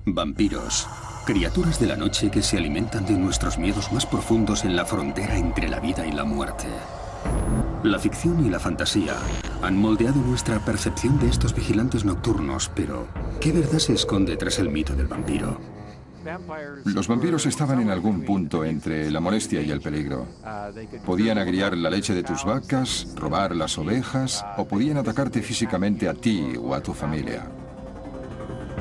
Vampiros, criaturas de la noche que se alimentan de nuestros miedos más profundos en la frontera entre la vida y la muerte. La ficción y la fantasía han moldeado nuestra percepción de estos vigilantes nocturnos, pero ¿qué verdad se esconde tras el mito del vampiro? Los vampiros estaban en algún punto entre la molestia y el peligro. Podían agriar la leche de tus vacas, robar las ovejas o podían atacarte físicamente a ti o a tu familia.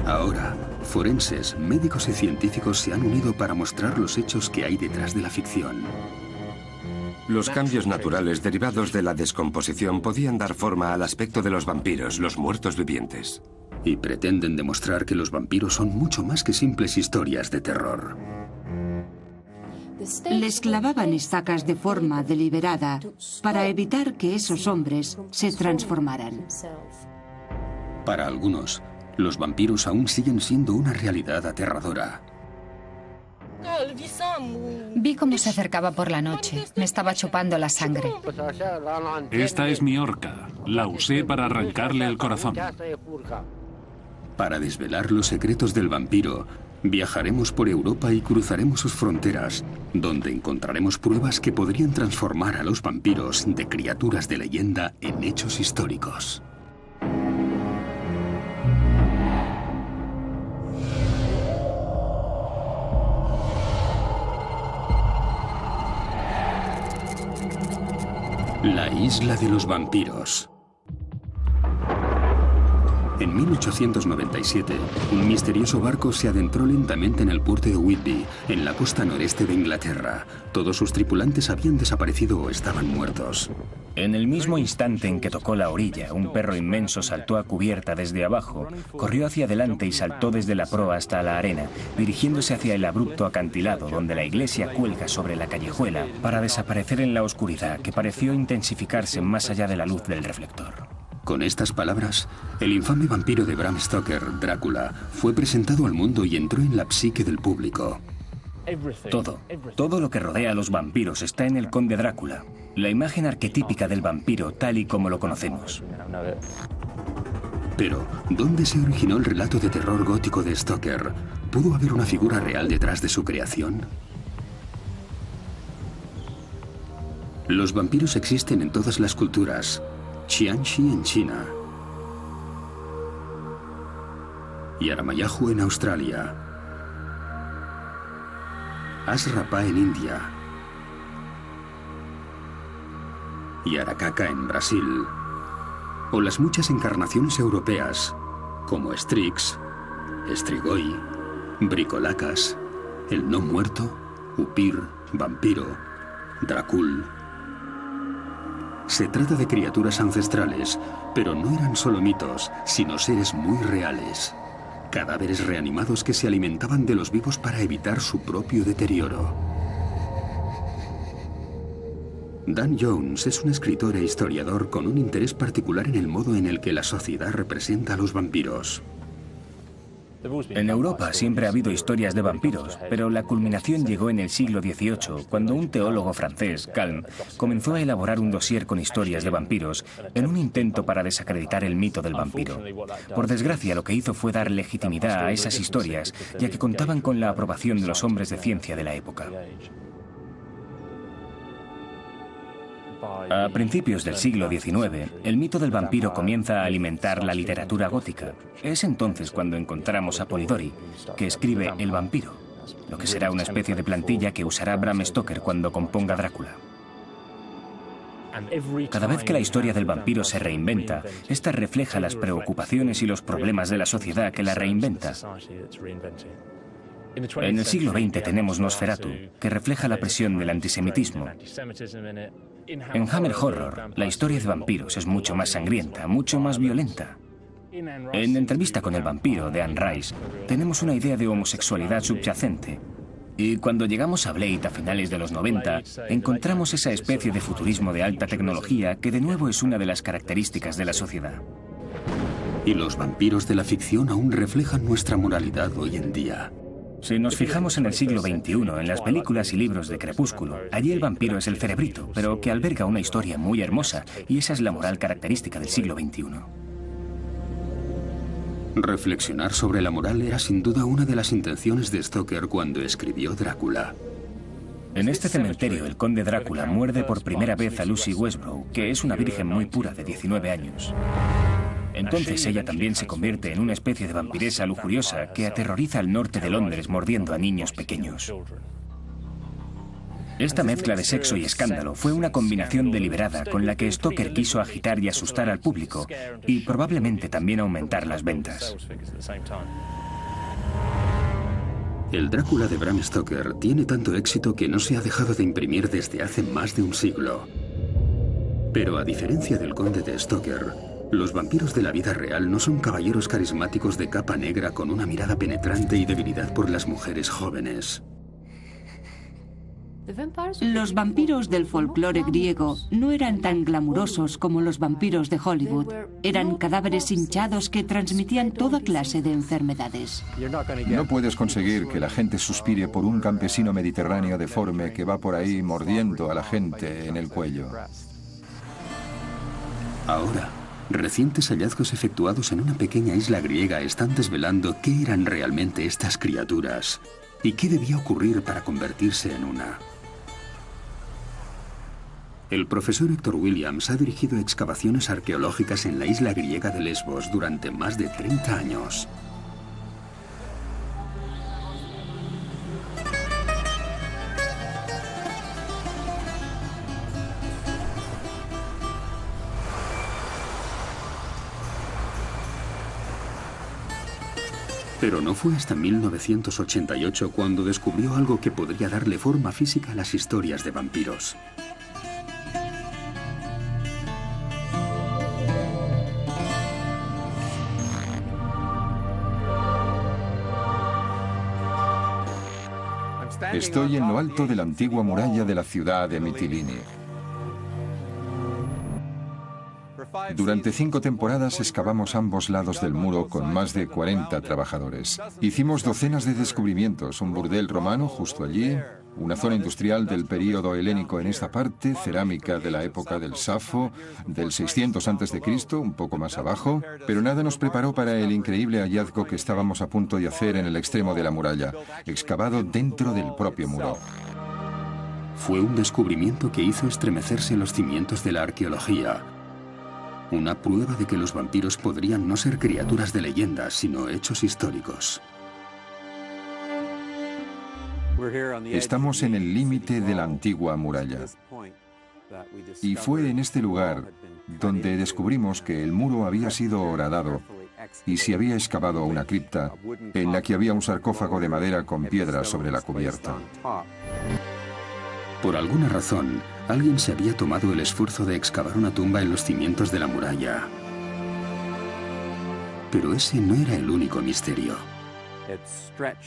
Ahora, forenses, médicos y científicos se han unido para mostrar los hechos que hay detrás de la ficción. Los cambios naturales derivados de la descomposición podían dar forma al aspecto de los vampiros, los muertos vivientes. Y pretenden demostrar que los vampiros son mucho más que simples historias de terror. Les clavaban estacas de forma deliberada para evitar que esos hombres se transformaran. Para algunos, los vampiros aún siguen siendo una realidad aterradora. Vi cómo se acercaba por la noche. Me estaba chupando la sangre. Esta es mi horca. La usé para arrancarle el corazón. Para desvelar los secretos del vampiro, viajaremos por Europa y cruzaremos sus fronteras, donde encontraremos pruebas que podrían transformar a los vampiros de criaturas de leyenda en hechos históricos. La isla de los vampiros. En 1897, un misterioso barco se adentró lentamente en el puerto de Whitby, en la costa noreste de Inglaterra. Todos sus tripulantes habían desaparecido o estaban muertos. En el mismo instante en que tocó la orilla, un perro inmenso saltó a cubierta desde abajo, corrió hacia adelante y saltó desde la proa hasta la arena, dirigiéndose hacia el abrupto acantilado donde la iglesia cuelga sobre la callejuela para desaparecer en la oscuridad que pareció intensificarse más allá de la luz del reflector. Con estas palabras, el infame vampiro de Bram Stoker, Drácula, fue presentado al mundo y entró en la psique del público. Todo lo que rodea a los vampiros está en el Conde Drácula, la imagen arquetípica del vampiro tal y como lo conocemos. Pero, ¿dónde se originó el relato de terror gótico de Stoker? ¿Pudo haber una figura real detrás de su creación? Los vampiros existen en todas las culturas. Xianxi en China, Yaramayahu en Australia, Asrapa en India y Arakaaka en Brasil, o las muchas encarnaciones europeas como Strix, Strigoi, Bricolacas, el no muerto, Upir, vampiro, Dracul. Se trata de criaturas ancestrales, pero no eran solo mitos, sino seres muy reales. Cadáveres reanimados que se alimentaban de los vivos para evitar su propio deterioro. Dan Jones es un escritor e historiador con un interés particular en el modo en el que la sociedad representa a los vampiros. En Europa siempre ha habido historias de vampiros, pero la culminación llegó en el siglo XVIII, cuando un teólogo francés, Calme, comenzó a elaborar un dossier con historias de vampiros en un intento para desacreditar el mito del vampiro. Por desgracia, lo que hizo fue dar legitimidad a esas historias, ya que contaban con la aprobación de los hombres de ciencia de la época. A principios del siglo XIX, el mito del vampiro comienza a alimentar la literatura gótica. Es entonces cuando encontramos a Polidori, que escribe El vampiro, lo que será una especie de plantilla que usará Bram Stoker cuando componga Drácula. Cada vez que la historia del vampiro se reinventa, esta refleja las preocupaciones y los problemas de la sociedad que la reinventa. En el siglo XX tenemos Nosferatu, que refleja la presión del antisemitismo. En Hammer Horror, la historia de vampiros es mucho más sangrienta, mucho más violenta. En Entrevista con el vampiro, de Anne Rice, tenemos una idea de homosexualidad subyacente. Y cuando llegamos a Blade a finales de los 90, encontramos esa especie de futurismo de alta tecnología que de nuevo es una de las características de la sociedad. Y los vampiros de la ficción aún reflejan nuestra moralidad hoy en día. Si nos fijamos en el siglo XXI, en las películas y libros de Crepúsculo, allí el vampiro es el cerebrito, pero que alberga una historia muy hermosa, y esa es la moral característica del siglo XXI. Reflexionar sobre la moral era sin duda una de las intenciones de Stoker cuando escribió Drácula. En este cementerio, el conde Drácula muerde por primera vez a Lucy Westbrook, que es una virgen muy pura de 19 años. Entonces ella también se convierte en una especie de vampiresa lujuriosa que aterroriza al norte de Londres mordiendo a niños pequeños. Esta mezcla de sexo y escándalo fue una combinación deliberada con la que Stoker quiso agitar y asustar al público y probablemente también aumentar las ventas. El Drácula de Bram Stoker tiene tanto éxito que no se ha dejado de imprimir desde hace más de un siglo. Pero a diferencia del conde de Stoker, los vampiros de la vida real no son caballeros carismáticos de capa negra con una mirada penetrante y debilidad por las mujeres jóvenes. Los vampiros del folclore griego no eran tan glamurosos como los vampiros de Hollywood. Eran cadáveres hinchados que transmitían toda clase de enfermedades. No puedes conseguir que la gente suspire por un campesino mediterráneo deforme que va por ahí mordiendo a la gente en el cuello. Ahora, recientes hallazgos efectuados en una pequeña isla griega están desvelando qué eran realmente estas criaturas y qué debía ocurrir para convertirse en una. El profesor Héctor Williams ha dirigido excavaciones arqueológicas en la isla griega de Lesbos durante más de 30 años. Pero no fue hasta 1988 cuando descubrió algo que podría darle forma física a las historias de vampiros. Estoy en lo alto de la antigua muralla de la ciudad de Mitilini. Durante 5 temporadas excavamos ambos lados del muro con más de 40 trabajadores. Hicimos docenas de descubrimientos, un burdel romano justo allí, una zona industrial del período helénico en esta parte, cerámica de la época del Safo, del 600 a.C., un poco más abajo, pero nada nos preparó para el increíble hallazgo que estábamos a punto de hacer en el extremo de la muralla, excavado dentro del propio muro. Fue un descubrimiento que hizo estremecerse los cimientos de la arqueología. Una prueba de que los vampiros podrían no ser criaturas de leyendas, sino hechos históricos. Estamos en el límite de la antigua muralla. Y fue en este lugar donde descubrimos que el muro había sido horadado y se había excavado una cripta en la que había un sarcófago de madera con piedras sobre la cubierta. Por alguna razón, alguien se había tomado el esfuerzo de excavar una tumba en los cimientos de la muralla. Pero ese no era el único misterio.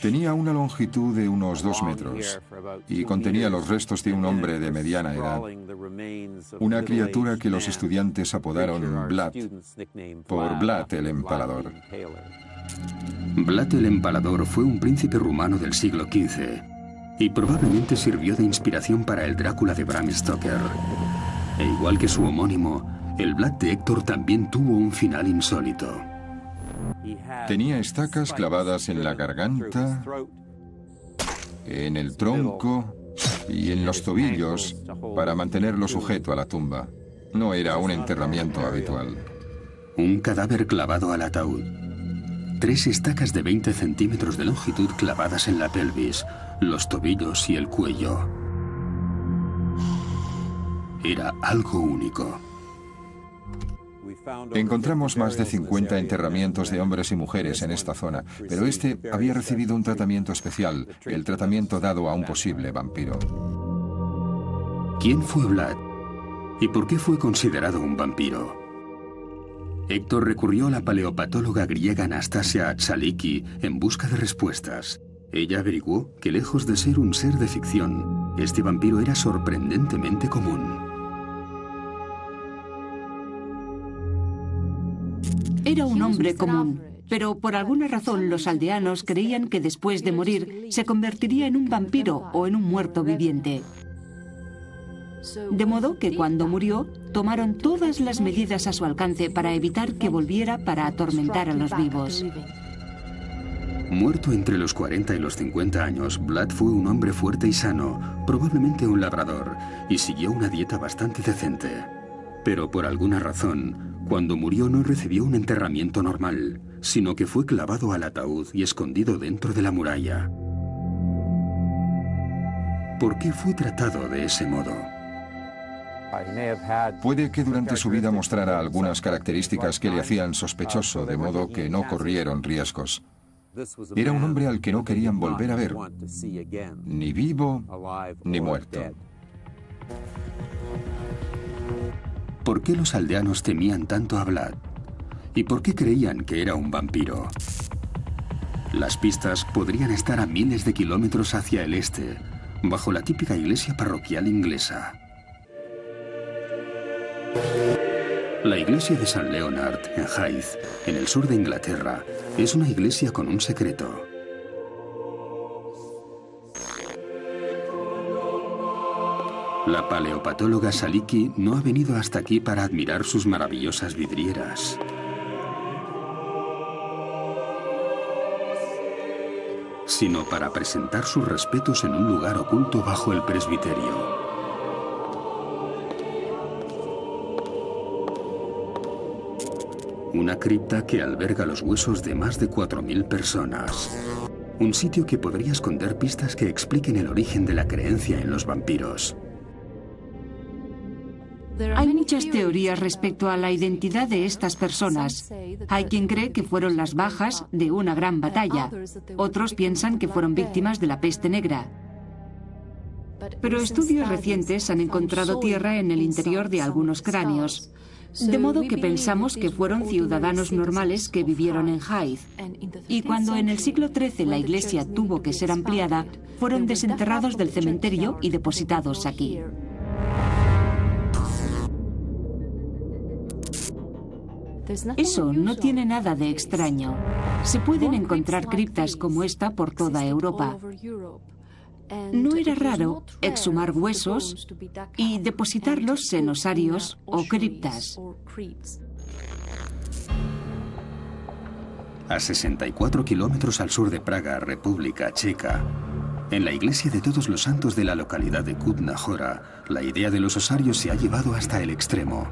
Tenía una longitud de unos 2 metros y contenía los restos de un hombre de mediana edad, una criatura que los estudiantes apodaron Vlad, por Vlad el Empalador. Vlad el Empalador fue un príncipe rumano del siglo XV y probablemente sirvió de inspiración para el Drácula de Bram Stoker. E igual que su homónimo, el Vlad de Héctor también tuvo un final insólito. Tenía estacas clavadas en la garganta, en el tronco y en los tobillos para mantenerlo sujeto a la tumba. No era un enterramiento habitual. Un cadáver clavado al ataúd. 3 estacas de 20 centímetros de longitud clavadas en la pelvis, los tobillos y el cuello. Era algo único. Encontramos más de 50 enterramientos de hombres y mujeres en esta zona, pero este había recibido un tratamiento especial, el tratamiento dado a un posible vampiro. ¿Quién fue Vlad? ¿Y por qué fue considerado un vampiro? Héctor recurrió a la paleopatóloga griega Anastasia Atsaliki en busca de respuestas. Ella averiguó que lejos de ser un ser de ficción, este vampiro era sorprendentemente común. Era un hombre común, pero por alguna razón los aldeanos creían que después de morir se convertiría en un vampiro o en un muerto viviente. De modo que cuando murió, tomaron todas las medidas a su alcance para evitar que volviera para atormentar a los vivos. Muerto entre los 40 y los 50 años, Vlad fue un hombre fuerte y sano, probablemente un labrador, y siguió una dieta bastante decente. Pero por alguna razón, cuando murió no recibió un enterramiento normal, sino que fue clavado al ataúd y escondido dentro de la muralla. ¿Por qué fue tratado de ese modo? Puede que durante su vida mostrara algunas características que le hacían sospechoso, de modo que no corrieron riesgos. Era un hombre al que no querían volver a ver, ni vivo ni muerto. ¿Por qué los aldeanos temían tanto a Vlad? ¿Y por qué creían que era un vampiro? Las pistas podrían estar a miles de kilómetros hacia el este, bajo la típica iglesia parroquial inglesa. La iglesia de St. Leonard, en Hythe, en el sur de Inglaterra, es una iglesia con un secreto. La paleopatóloga Saliki no ha venido hasta aquí para admirar sus maravillosas vidrieras. Sino para presentar sus respetos en un lugar oculto bajo el presbiterio. Una cripta que alberga los huesos de más de 4.000 personas. Un sitio que podría esconder pistas que expliquen el origen de la creencia en los vampiros. Hay muchas teorías respecto a la identidad de estas personas. Hay quien cree que fueron las bajas de una gran batalla. Otros piensan que fueron víctimas de la peste negra. Pero estudios recientes han encontrado tierra en el interior de algunos cráneos. De modo que pensamos que fueron ciudadanos normales que vivieron en Hythe. Y cuando en el siglo XIII la iglesia tuvo que ser ampliada, fueron desenterrados del cementerio y depositados aquí. Eso no tiene nada de extraño. Se pueden encontrar criptas como esta por toda Europa. No era raro exhumar huesos y depositarlos en osarios o criptas. A 64 kilómetros al sur de Praga, República Checa, en la iglesia de Todos los Santos de la localidad de Kutna Hora, la idea de los osarios se ha llevado hasta el extremo.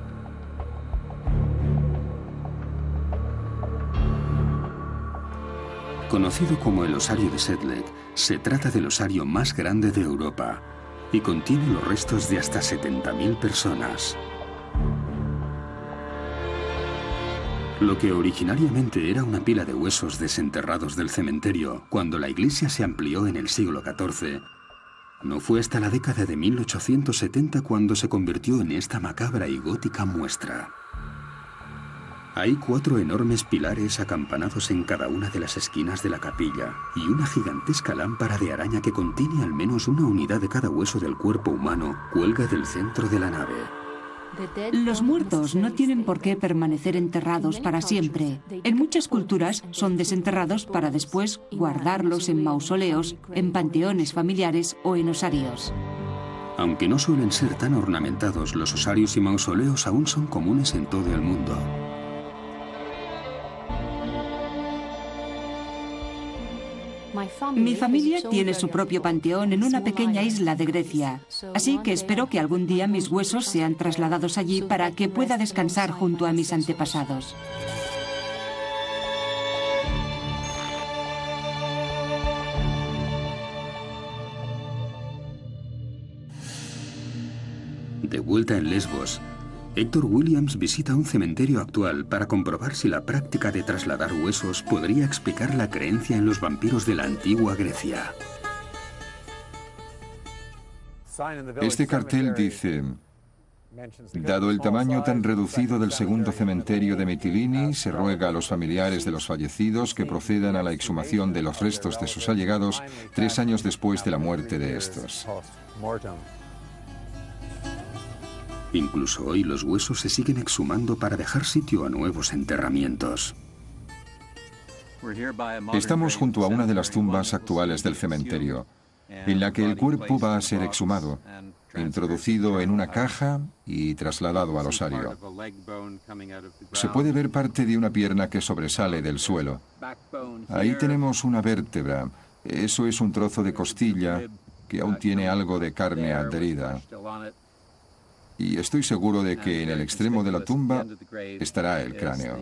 Conocido como el osario de Sedlec, se trata del osario más grande de Europa y contiene los restos de hasta 70.000 personas. Lo que originariamente era una pila de huesos desenterrados del cementerio cuando la iglesia se amplió en el siglo XIV, no fue hasta la década de 1870 cuando se convirtió en esta macabra y gótica muestra. Hay 4 enormes pilares acampanados en cada una de las esquinas de la capilla y una gigantesca lámpara de araña que contiene al menos una unidad de cada hueso del cuerpo humano cuelga del centro de la nave. Los muertos no tienen por qué permanecer enterrados para siempre. En muchas culturas son desenterrados para después guardarlos en mausoleos, en panteones familiares o en osarios. Aunque no suelen ser tan ornamentados, los osarios y mausoleos aún son comunes en todo el mundo. Mi familia tiene su propio panteón en una pequeña isla de Grecia, así que espero que algún día mis huesos sean trasladados allí para que pueda descansar junto a mis antepasados. De vuelta en Lesbos, Héctor Williams visita un cementerio actual para comprobar si la práctica de trasladar huesos podría explicar la creencia en los vampiros de la antigua Grecia. Este cartel dice: dado el tamaño tan reducido del segundo cementerio de Mitilini, se ruega a los familiares de los fallecidos que procedan a la exhumación de los restos de sus allegados 3 años después de la muerte de estos. Incluso hoy los huesos se siguen exhumando para dejar sitio a nuevos enterramientos. Estamos junto a una de las tumbas actuales del cementerio, en la que el cuerpo va a ser exhumado, introducido en una caja y trasladado al osario. Se puede ver parte de una pierna que sobresale del suelo. Ahí tenemos una vértebra. Eso es un trozo de costilla que aún tiene algo de carne adherida. Y estoy seguro de que en el extremo de la tumba estará el cráneo.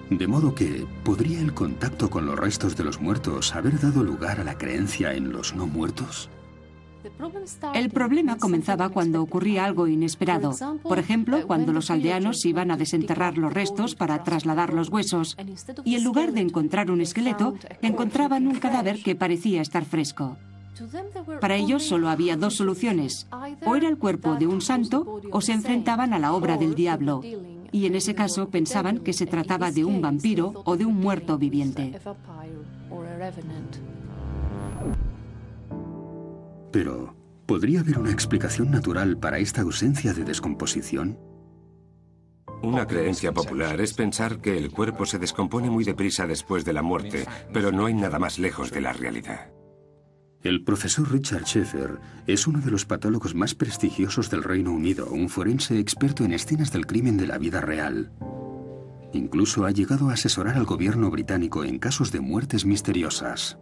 De modo que, ¿podría el contacto con los restos de los muertos haber dado lugar a la creencia en los no muertos? El problema comenzaba cuando ocurría algo inesperado. Por ejemplo, cuando los aldeanos iban a desenterrar los restos para trasladar los huesos y en lugar de encontrar un esqueleto, encontraban un cadáver que parecía estar fresco. Para ellos solo había dos soluciones. O era el cuerpo de un santo o se enfrentaban a la obra del diablo. Y en ese caso pensaban que se trataba de un vampiro o de un muerto viviente. Pero, ¿podría haber una explicación natural para esta ausencia de descomposición? Una creencia popular es pensar que el cuerpo se descompone muy deprisa después de la muerte, pero no hay nada más lejos de la realidad. El profesor Richard Schaeffer es uno de los patólogos más prestigiosos del Reino Unido, un forense experto en escenas del crimen de la vida real. Incluso ha llegado a asesorar al gobierno británico en casos de muertes misteriosas.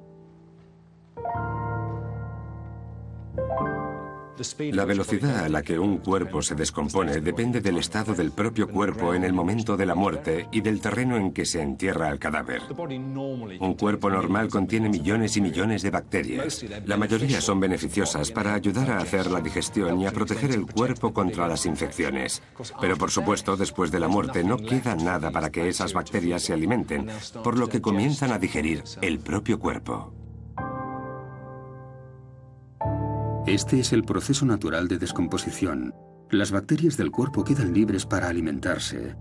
La velocidad a la que un cuerpo se descompone depende del estado del propio cuerpo en el momento de la muerte y del terreno en que se entierra el cadáver. Un cuerpo normal contiene millones y millones de bacterias. La mayoría son beneficiosas para ayudar a hacer la digestión y a proteger el cuerpo contra las infecciones. Pero por supuesto, después de la muerte no queda nada para que esas bacterias se alimenten, por lo que comienzan a digerir el propio cuerpo. Este es el proceso natural de descomposición. Las bacterias del cuerpo quedan libres para alimentarse.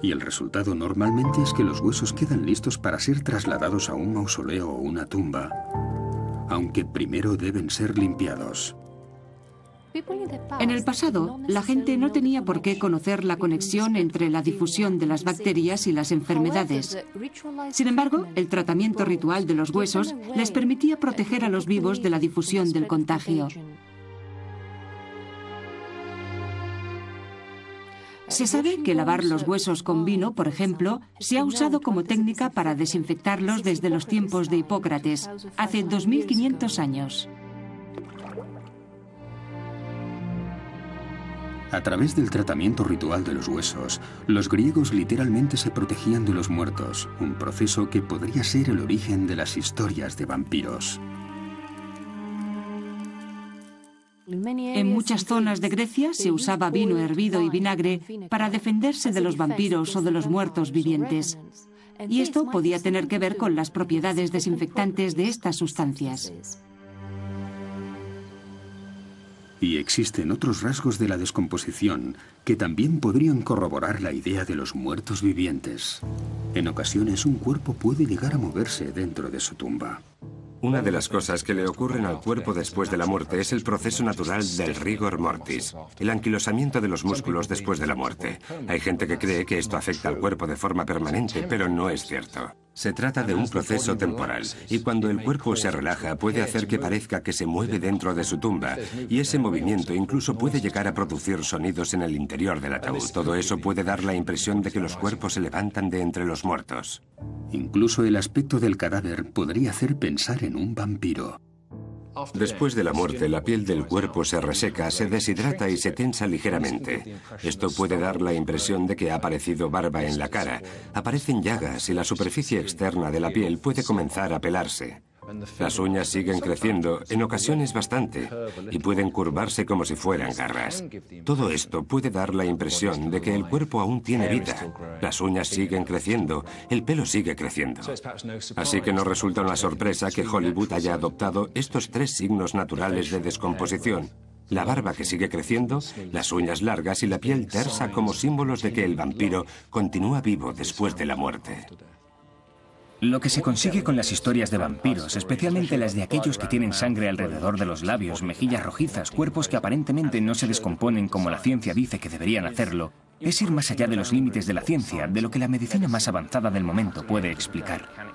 Y el resultado normalmente es que los huesos quedan listos para ser trasladados a un mausoleo o una tumba, aunque primero deben ser limpiados. En el pasado, la gente no tenía por qué conocer la conexión entre la difusión de las bacterias y las enfermedades. Sin embargo, el tratamiento ritual de los huesos les permitía proteger a los vivos de la difusión del contagio. Se sabe que lavar los huesos con vino, por ejemplo, se ha usado como técnica para desinfectarlos desde los tiempos de Hipócrates, hace 2500 años. A través del tratamiento ritual de los huesos, los griegos literalmente se protegían de los muertos, un proceso que podría ser el origen de las historias de vampiros. En muchas zonas de Grecia se usaba vino hervido y vinagre para defenderse de los vampiros o de los muertos vivientes. Y esto podía tener que ver con las propiedades desinfectantes de estas sustancias. Y existen otros rasgos de la descomposición que también podrían corroborar la idea de los muertos vivientes. En ocasiones, un cuerpo puede llegar a moverse dentro de su tumba. Una de las cosas que le ocurren al cuerpo después de la muerte es el proceso natural del rigor mortis, el anquilosamiento de los músculos después de la muerte. Hay gente que cree que esto afecta al cuerpo de forma permanente, pero no es cierto. Se trata de un proceso temporal, y cuando el cuerpo se relaja puede hacer que parezca que se mueve dentro de su tumba, y ese movimiento incluso puede llegar a producir sonidos en el interior del ataúd. Todo eso puede dar la impresión de que los cuerpos se levantan de entre los muertos. Incluso el aspecto del cadáver podría hacer pensar en un vampiro. Después de la muerte, la piel del cuerpo se reseca, se deshidrata y se tensa ligeramente. Esto puede dar la impresión de que ha aparecido barba en la cara. Aparecen llagas y la superficie externa de la piel puede comenzar a pelarse. Las uñas siguen creciendo, en ocasiones bastante, y pueden curvarse como si fueran garras. Todo esto puede dar la impresión de que el cuerpo aún tiene vida. Las uñas siguen creciendo, el pelo sigue creciendo. Así que no resulta una sorpresa que Hollywood haya adoptado estos tres signos naturales de descomposición: la barba que sigue creciendo, las uñas largas y la piel tersa como símbolos de que el vampiro continúa vivo después de la muerte. Lo que se consigue con las historias de vampiros, especialmente las de aquellos que tienen sangre alrededor de los labios, mejillas rojizas, cuerpos que aparentemente no se descomponen como la ciencia dice que deberían hacerlo, es ir más allá de los límites de la ciencia, de lo que la medicina más avanzada del momento puede explicar.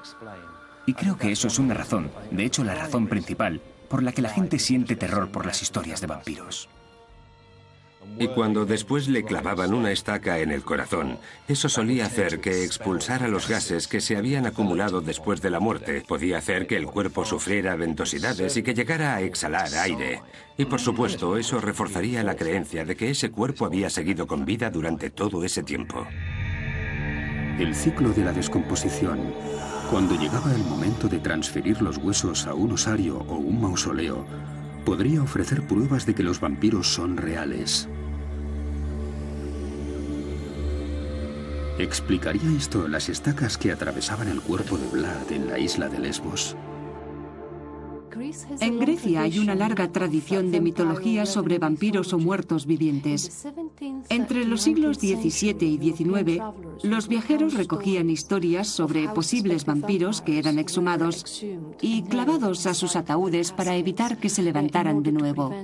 Y creo que eso es una razón, de hecho la razón principal, por la que la gente siente terror por las historias de vampiros. Y cuando después le clavaban una estaca en el corazón, eso solía hacer que expulsara los gases que se habían acumulado después de la muerte. Podía hacer que el cuerpo sufriera ventosidades y que llegara a exhalar aire. Y por supuesto, eso reforzaría la creencia de que ese cuerpo había seguido con vida durante todo ese tiempo. El ciclo de la descomposición, cuando llegaba el momento de transferir los huesos a un osario o un mausoleo, podría ofrecer pruebas de que los vampiros son reales. ¿Explicaría esto las estacas que atravesaban el cuerpo de Vlad en la isla de Lesbos? En Grecia hay una larga tradición de mitología sobre vampiros o muertos vivientes. Entre los siglos XVII y XIX, los viajeros recogían historias sobre posibles vampiros que eran exhumados y clavados a sus ataúdes para evitar que se levantaran de nuevo.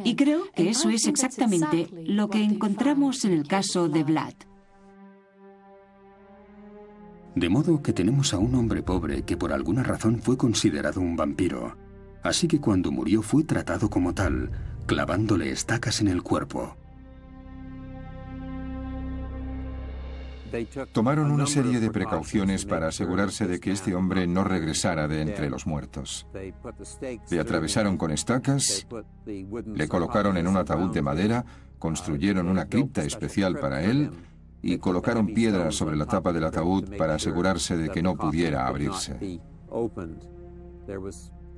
Y creo que eso es exactamente lo que encontramos en el caso de Vlad. De modo que tenemos a un hombre pobre que por alguna razón fue considerado un vampiro. Así que cuando murió fue tratado como tal, clavándole estacas en el cuerpo. Tomaron una serie de precauciones para asegurarse de que este hombre no regresara de entre los muertos. Le atravesaron con estacas, le colocaron en un ataúd de madera, construyeron una cripta especial para él y colocaron piedras sobre la tapa del ataúd para asegurarse de que no pudiera abrirse.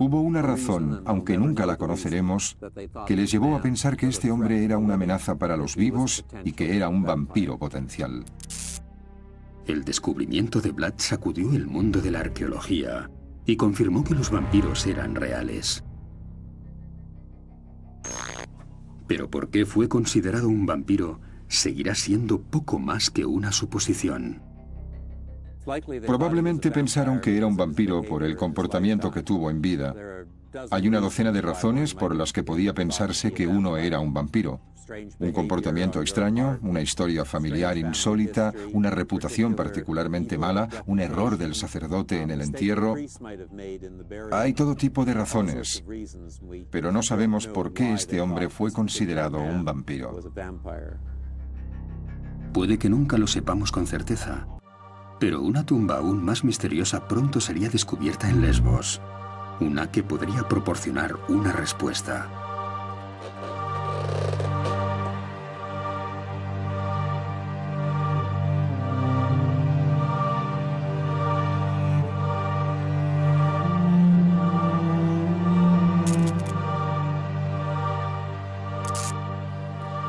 Hubo una razón, aunque nunca la conoceremos, que les llevó a pensar que este hombre era una amenaza para los vivos y que era un vampiro potencial. El descubrimiento de Vlad sacudió el mundo de la arqueología y confirmó que los vampiros eran reales. Pero ¿por qué fue considerado un vampiro? Seguirá siendo poco más que una suposición. Probablemente pensaron que era un vampiro por el comportamiento que tuvo en vida. Hay una docena de razones por las que podía pensarse que uno era un vampiro. Un comportamiento extraño, una historia familiar insólita, una reputación particularmente mala, un error del sacerdote en el entierro. Hay todo tipo de razones, pero no sabemos por qué este hombre fue considerado un vampiro. Puede que nunca lo sepamos con certeza, pero una tumba aún más misteriosa pronto sería descubierta en Lesbos, una que podría proporcionar una respuesta.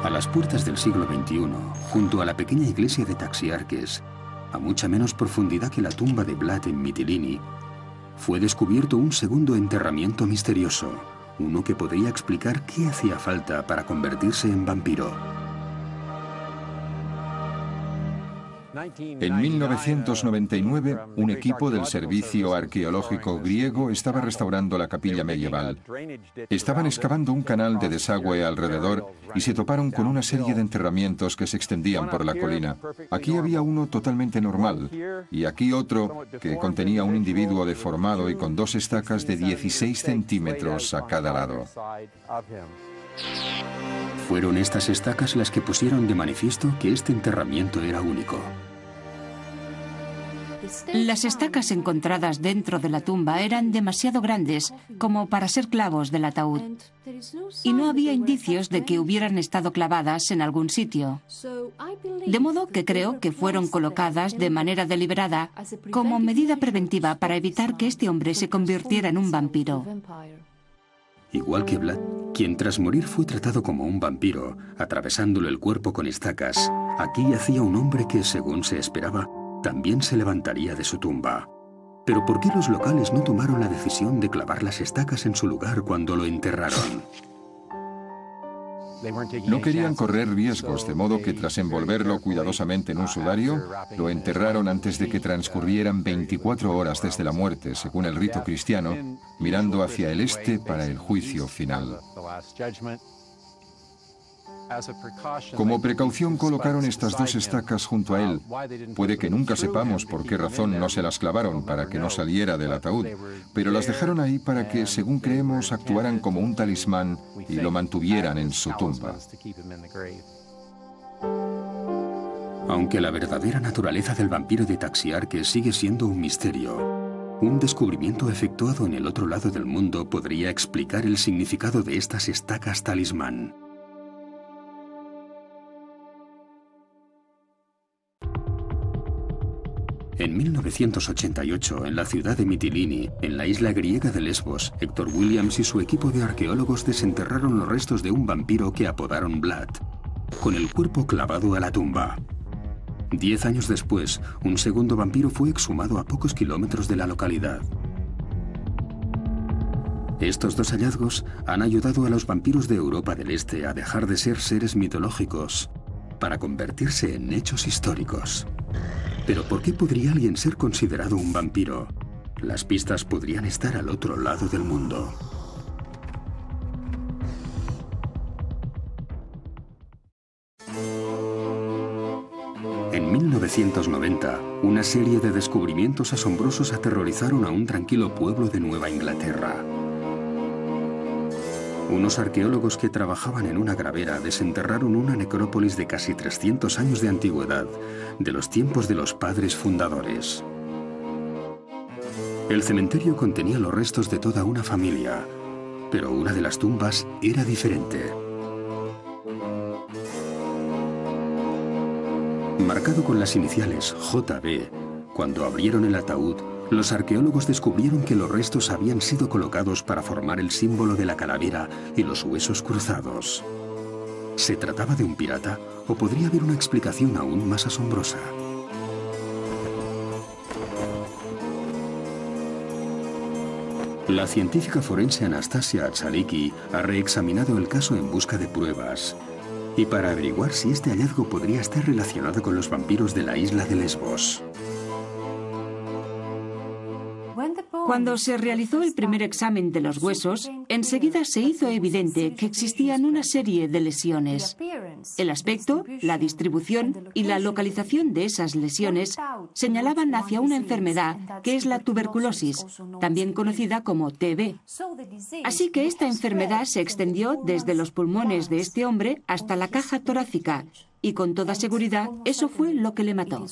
A las puertas del siglo XXI, junto a la pequeña iglesia de Taxiarques, a mucha menos profundidad que la tumba de Vlad en Mitilini, fue descubierto un segundo enterramiento misterioso, uno que podría explicar qué hacía falta para convertirse en vampiro. En 1999, un equipo del Servicio Arqueológico griego estaba restaurando la capilla medieval. Estaban excavando un canal de desagüe alrededor y se toparon con una serie de enterramientos que se extendían por la colina. Aquí había uno totalmente normal y aquí otro que contenía un individuo deformado y con dos estacas de 16 centímetros a cada lado. Fueron estas estacas las que pusieron de manifiesto que este enterramiento era único. Las estacas encontradas dentro de la tumba eran demasiado grandes como para ser clavos del ataúd, y no había indicios de que hubieran estado clavadas en algún sitio. De modo que creo que fueron colocadas de manera deliberada como medida preventiva para evitar que este hombre se convirtiera en un vampiro. Igual que Vlad, quien tras morir fue tratado como un vampiro, atravesándole el cuerpo con estacas, aquí yacía un hombre que, según se esperaba, también se levantaría de su tumba. Pero ¿por qué los locales no tomaron la decisión de clavar las estacas en su lugar cuando lo enterraron? No querían correr riesgos, de modo que tras envolverlo cuidadosamente en un sudario, lo enterraron antes de que transcurrieran 24 horas desde la muerte, según el rito cristiano, mirando hacia el este para el juicio final. Como precaución colocaron estas dos estacas junto a él. Puede que nunca sepamos por qué razón no se las clavaron para que no saliera del ataúd, pero las dejaron ahí para que, según creemos, actuaran como un talismán y lo mantuvieran en su tumba. Aunque la verdadera naturaleza del vampiro de Taxiarque sigue siendo un misterio, un descubrimiento efectuado en el otro lado del mundo podría explicar el significado de estas estacas talismán. En 1988, en la ciudad de Mitilini, en la isla griega de Lesbos, Héctor Williams y su equipo de arqueólogos desenterraron los restos de un vampiro que apodaron Vlad, con el cuerpo clavado a la tumba. 10 años después, un segundo vampiro fue exhumado a pocos kilómetros de la localidad. Estos dos hallazgos han ayudado a los vampiros de Europa del Este a dejar de ser seres mitológicos para convertirse en hechos históricos. Pero ¿por qué podría alguien ser considerado un vampiro? Las pistas podrían estar al otro lado del mundo. En 1990, una serie de descubrimientos asombrosos aterrorizaron a un tranquilo pueblo de Nueva Inglaterra. Unos arqueólogos que trabajaban en una gravera desenterraron una necrópolis de casi 300 años de antigüedad, de los tiempos de los padres fundadores. El cementerio contenía los restos de toda una familia, pero una de las tumbas era diferente. Marcado con las iniciales JB, cuando abrieron el ataúd, los arqueólogos descubrieron que los restos habían sido colocados para formar el símbolo de la calavera y los huesos cruzados. ¿Se trataba de un pirata o podría haber una explicación aún más asombrosa? La científica forense Anastasia Atsaliki ha reexaminado el caso en busca de pruebas y para averiguar si este hallazgo podría estar relacionado con los vampiros de la isla de Lesbos. Cuando se realizó el primer examen de los huesos, enseguida se hizo evidente que existían una serie de lesiones. El aspecto, la distribución y la localización de esas lesiones señalaban hacia una enfermedad que es la tuberculosis, también conocida como TB. Así que esta enfermedad se extendió desde los pulmones de este hombre hasta la caja torácica, y con toda seguridad eso fue lo que le mató.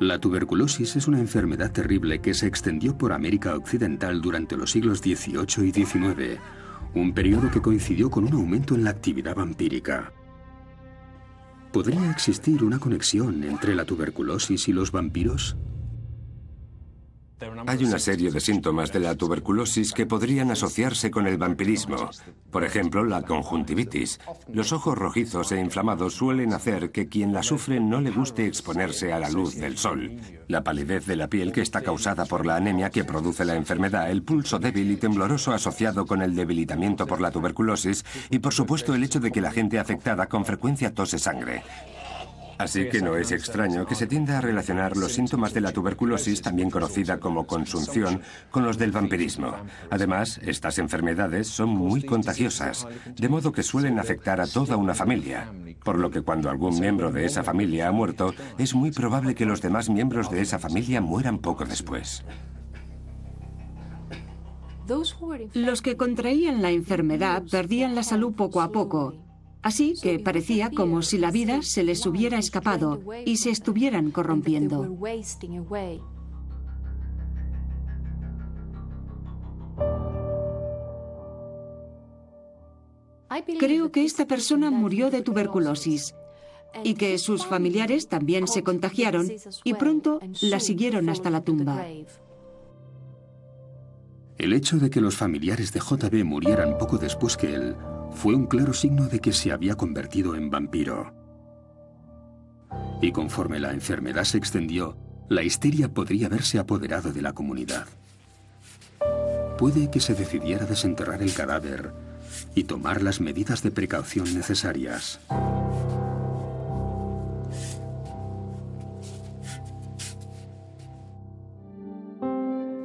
La tuberculosis es una enfermedad terrible que se extendió por América Occidental durante los siglos XVIII y XIX, un periodo que coincidió con un aumento en la actividad vampírica. ¿Podría existir una conexión entre la tuberculosis y los vampiros? Hay una serie de síntomas de la tuberculosis que podrían asociarse con el vampirismo. Por ejemplo, la conjuntivitis. Los ojos rojizos e inflamados suelen hacer que quien la sufre no le guste exponerse a la luz del sol. La palidez de la piel, que está causada por la anemia que produce la enfermedad, el pulso débil y tembloroso asociado con el debilitamiento por la tuberculosis y, por supuesto, el hecho de que la gente afectada con frecuencia tose sangre. Así que no es extraño que se tienda a relacionar los síntomas de la tuberculosis, también conocida como consunción, con los del vampirismo. Además, estas enfermedades son muy contagiosas, de modo que suelen afectar a toda una familia. Por lo que cuando algún miembro de esa familia ha muerto, es muy probable que los demás miembros de esa familia mueran poco después. Los que contraían la enfermedad perdían la salud poco a poco. Así que parecía como si la vida se les hubiera escapado y se estuvieran corrompiendo. Creo que esta persona murió de tuberculosis y que sus familiares también se contagiaron y pronto la siguieron hasta la tumba. El hecho de que los familiares de JB murieran poco después que él fue un claro signo de que se había convertido en vampiro. Y conforme la enfermedad se extendió, la histeria podría haberse apoderado de la comunidad. Puede que se decidiera desenterrar el cadáver y tomar las medidas de precaución necesarias.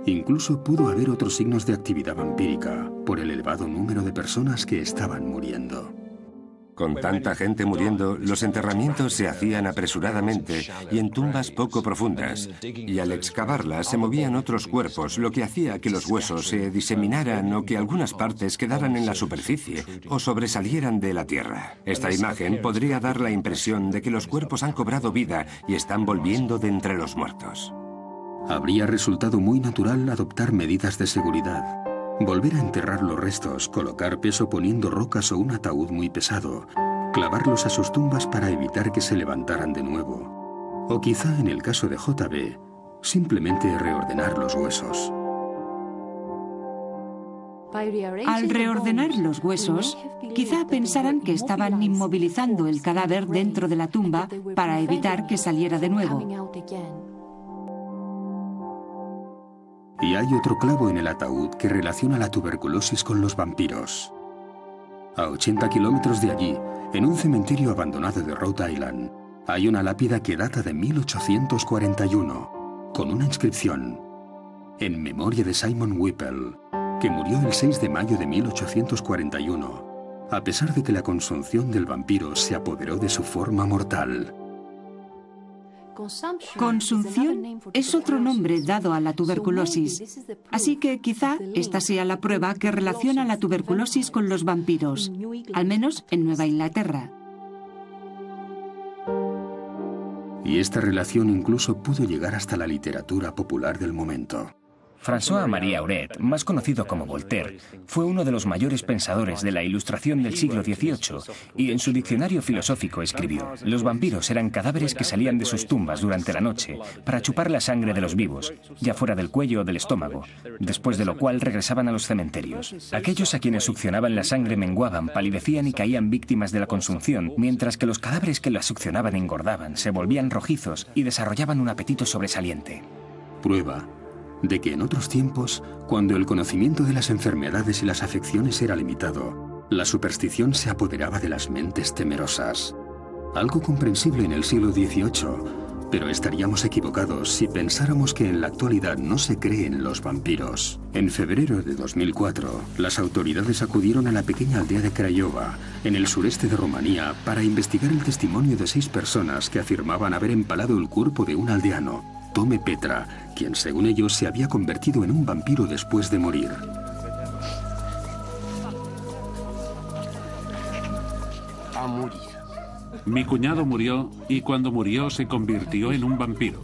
Incluso pudo haber otros signos de actividad vampírica. por el elevado número de personas que estaban muriendo. Con tanta gente muriendo, los enterramientos se hacían apresuradamente y en tumbas poco profundas. Y al excavarlas se movían otros cuerpos, lo que hacía que los huesos se diseminaran o que algunas partes quedaran en la superficie o sobresalieran de la tierra. Esta imagen podría dar la impresión de que los cuerpos han cobrado vida y están volviendo de entre los muertos. Habría resultado muy natural adoptar medidas de seguridad. Volver a enterrar los restos, colocar peso poniendo rocas o un ataúd muy pesado, clavarlos a sus tumbas para evitar que se levantaran de nuevo. O quizá, en el caso de JB, simplemente reordenar los huesos. Al reordenar los huesos, quizá pensaran que estaban inmovilizando el cadáver dentro de la tumba para evitar que saliera de nuevo. Y hay otro clavo en el ataúd que relaciona la tuberculosis con los vampiros. A 80 kilómetros de allí, en un cementerio abandonado de Rhode Island, hay una lápida que data de 1841, con una inscripción: en memoria de Simon Whipple, que murió el 6 de mayo de 1841, a pesar de que la consunción del vampiro se apoderó de su forma mortal. Consunción es otro nombre dado a la tuberculosis, así que quizá esta sea la prueba que relaciona la tuberculosis con los vampiros, al menos en Nueva Inglaterra. Y esta relación incluso pudo llegar hasta la literatura popular del momento. François-Marie Arouet, más conocido como Voltaire, fue uno de los mayores pensadores de la Ilustración del siglo XVIII y en su diccionario filosófico escribió: los vampiros eran cadáveres que salían de sus tumbas durante la noche para chupar la sangre de los vivos, ya fuera del cuello o del estómago, después de lo cual regresaban a los cementerios. Aquellos a quienes succionaban la sangre menguaban, palidecían y caían víctimas de la consunción, mientras que los cadáveres que la succionaban engordaban, se volvían rojizos y desarrollaban un apetito sobresaliente. Prueba de que en otros tiempos, cuando el conocimiento de las enfermedades y las afecciones era limitado, la superstición se apoderaba de las mentes temerosas. Algo comprensible en el siglo XVIII, pero estaríamos equivocados si pensáramos que en la actualidad no se cree en los vampiros. En febrero de 2004, las autoridades acudieron a la pequeña aldea de Craiova, en el sureste de Rumanía, para investigar el testimonio de 6 personas que afirmaban haber empalado el cuerpo de un aldeano, Tome Petra, quien según ellos se había convertido en un vampiro después de morir. Mi cuñado murió y cuando murió se convirtió en un vampiro.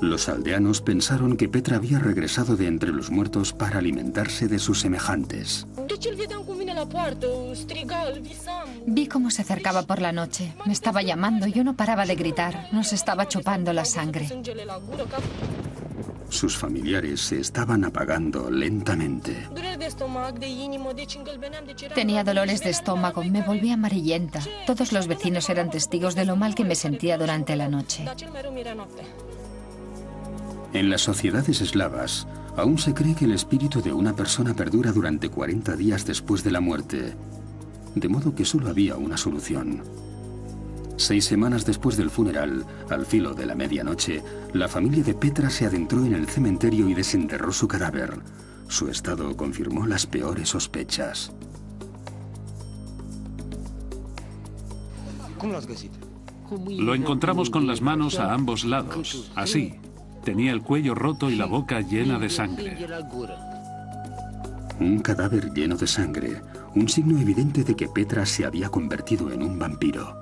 Los aldeanos pensaron que Petra había regresado de entre los muertos para alimentarse de sus semejantes. Vi cómo se acercaba por la noche. Me estaba llamando y yo no paraba de gritar. Nos estaba chupando la sangre. Sus familiares se estaban apagando lentamente. Tenía dolores de estómago, me volví amarillenta. Todos los vecinos eran testigos de lo mal que me sentía durante la noche. En las sociedades eslavas, aún se cree que el espíritu de una persona perdura durante 40 días después de la muerte, de modo que solo había una solución. 6 semanas después del funeral, al filo de la medianoche, la familia de Petra se adentró en el cementerio y desenterró su cadáver. Su estado confirmó las peores sospechas. Lo encontramos con las manos a ambos lados, así. Tenía el cuello roto y la boca llena de sangre. Un cadáver lleno de sangre, un signo evidente de que Petra se había convertido en un vampiro.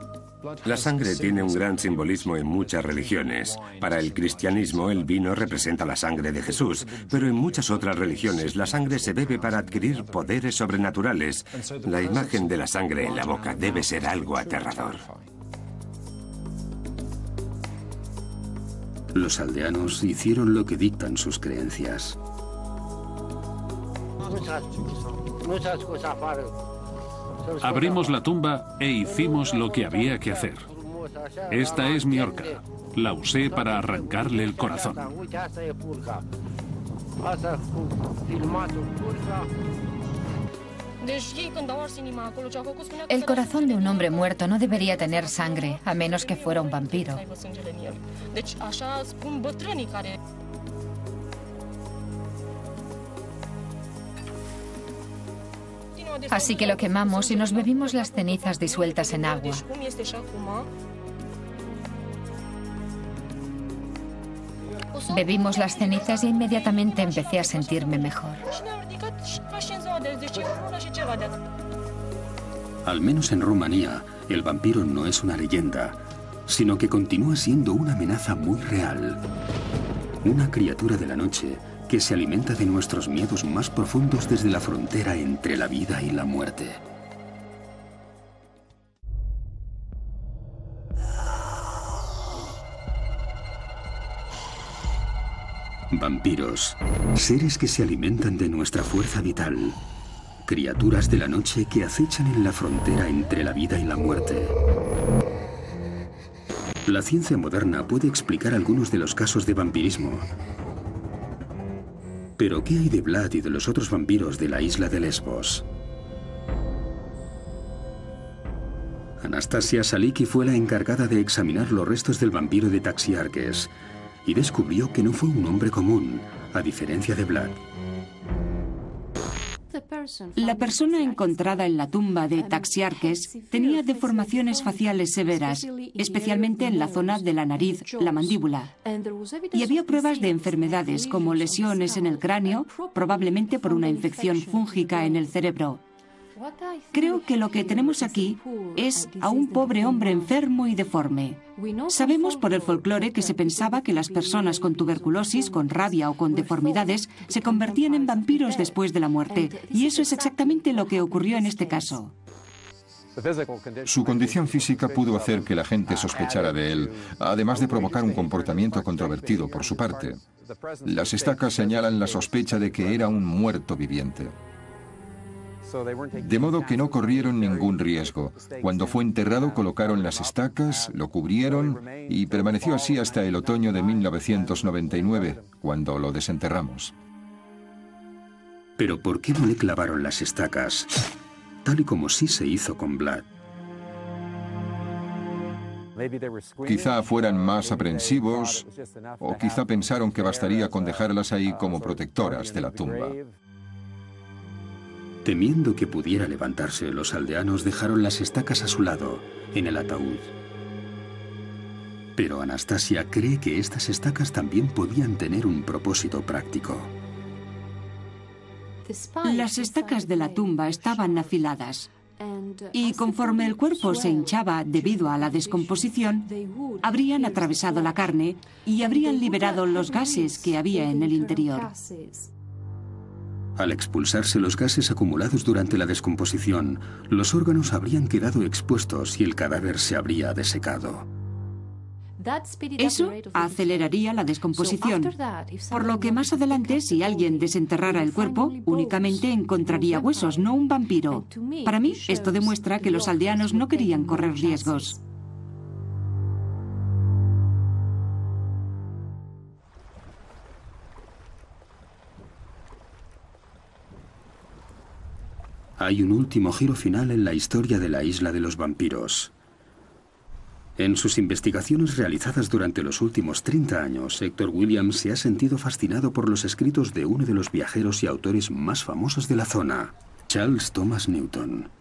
La sangre tiene un gran simbolismo en muchas religiones. Para el cristianismo, el vino representa la sangre de Jesús, pero en muchas otras religiones la sangre se bebe para adquirir poderes sobrenaturales. La imagen de la sangre en la boca debe ser algo aterrador. Los aldeanos hicieron lo que dictan sus creencias. Abrimos la tumba e hicimos lo que había que hacer. Esta es mi horca. La usé para arrancarle el corazón. El corazón de un hombre muerto no debería tener sangre, a menos que fuera un vampiro. Así que lo quemamos y nos bebimos las cenizas disueltas en agua. Bebimos las cenizas y inmediatamente empecé a sentirme mejor. Al menos en Rumanía, el vampiro no es una leyenda, sino que continúa siendo una amenaza muy real. Una criatura de la noche que se alimenta de nuestros miedos más profundos desde la frontera entre la vida y la muerte. Vampiros, seres que se alimentan de nuestra fuerza vital, criaturas de la noche que acechan en la frontera entre la vida y la muerte. La ciencia moderna puede explicar algunos de los casos de vampirismo. Pero ¿qué hay de Vlad y de los otros vampiros de la isla de Lesbos? Anastasia Saliki fue la encargada de examinar los restos del vampiro de Taxiarques y descubrió que no fue un hombre común, a diferencia de Vlad. La persona encontrada en la tumba de Taxiarques tenía deformaciones faciales severas, especialmente en la zona de la nariz, la mandíbula. Y había pruebas de enfermedades como lesiones en el cráneo, probablemente por una infección fúngica en el cerebro. Creo que lo que tenemos aquí es a un pobre hombre enfermo y deforme. Sabemos por el folclore que se pensaba que las personas con tuberculosis, con rabia o con deformidades se convertían en vampiros después de la muerte, y eso es exactamente lo que ocurrió en este caso. Su condición física pudo hacer que la gente sospechara de él, además de provocar un comportamiento controvertido por su parte. Las estacas señalan la sospecha de que era un muerto viviente. De modo que no corrieron ningún riesgo. Cuando fue enterrado colocaron las estacas, lo cubrieron y permaneció así hasta el otoño de 1999, cuando lo desenterramos. Pero ¿por qué no le clavaron las estacas, tal y como sí se hizo con Vlad? Quizá fueran más aprensivos o quizá pensaron que bastaría con dejarlas ahí como protectoras de la tumba. Temiendo que pudiera levantarse, los aldeanos dejaron las estacas a su lado, en el ataúd. Pero Anastasia cree que estas estacas también podían tener un propósito práctico. Las estacas de la tumba estaban afiladas, y conforme el cuerpo se hinchaba debido a la descomposición, habrían atravesado la carne y habrían liberado los gases que había en el interior. Al expulsarse los gases acumulados durante la descomposición, los órganos habrían quedado expuestos y el cadáver se habría desecado. Eso aceleraría la descomposición, por lo que más adelante, si alguien desenterrara el cuerpo, únicamente encontraría huesos, no un vampiro. Para mí, esto demuestra que los aldeanos no querían correr riesgos. Hay un último giro final en la historia de la isla de los vampiros. En sus investigaciones realizadas durante los últimos 30 años, Hector Williams se ha sentido fascinado por los escritos de uno de los viajeros y autores más famosos de la zona, Charles Thomas Newton.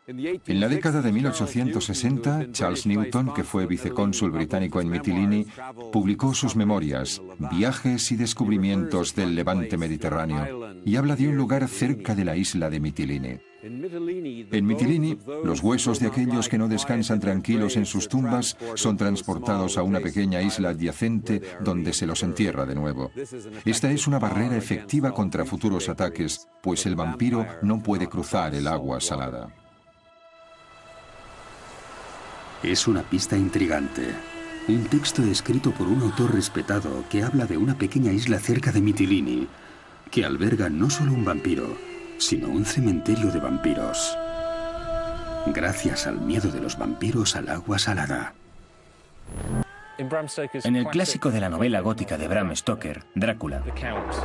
En la década de 1860, Charles Newton, que fue vicecónsul británico en Mitilini, publicó sus memorias, Viajes y descubrimientos del Levante Mediterráneo, y habla de un lugar cerca de la isla de Mitilini. En Mitilini, los huesos de aquellos que no descansan tranquilos en sus tumbas son transportados a una pequeña isla adyacente donde se los entierra de nuevo. Esta es una barrera efectiva contra futuros ataques, pues el vampiro no puede cruzar el agua salada. Es una pista intrigante. Un texto escrito por un autor respetado que habla de una pequeña isla cerca de Mitilini, que alberga no solo un vampiro, sino un cementerio de vampiros. Gracias al miedo de los vampiros al agua salada. En el clásico de la novela gótica de Bram Stoker, Drácula,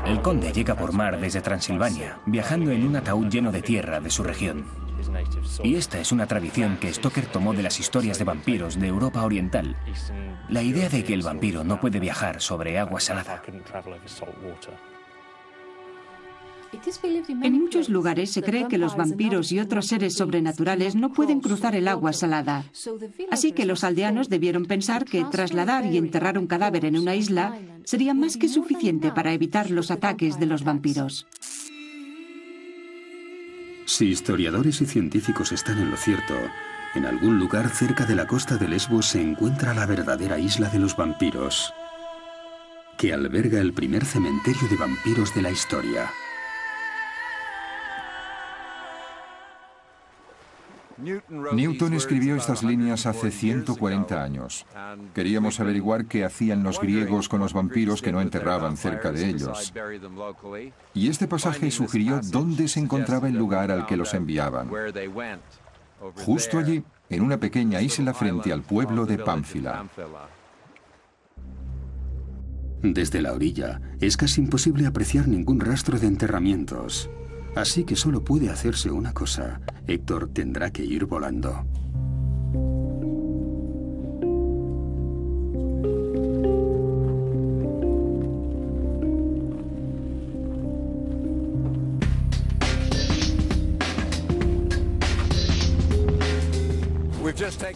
el conde llega por mar desde Transilvania, viajando en un ataúd lleno de tierra de su región. Y esta es una tradición que Stoker tomó de las historias de vampiros de Europa Oriental. La idea de que el vampiro no puede viajar sobre agua salada. En muchos lugares se cree que los vampiros y otros seres sobrenaturales no pueden cruzar el agua salada. Así que los aldeanos debieron pensar que trasladar y enterrar un cadáver en una isla sería más que suficiente para evitar los ataques de los vampiros. Si historiadores y científicos están en lo cierto, en algún lugar cerca de la costa de Lesbos se encuentra la verdadera isla de los vampiros, que alberga el primer cementerio de vampiros de la historia. Newton escribió estas líneas hace 140 años. Queríamos averiguar qué hacían los griegos con los vampiros que no enterraban cerca de ellos. Y este pasaje sugirió dónde se encontraba el lugar al que los enviaban. Justo allí, en una pequeña isla frente al pueblo de Pánfila. Desde la orilla es casi imposible apreciar ningún rastro de enterramientos. Así que solo puede hacerse una cosa. Héctor tendrá que ir volando.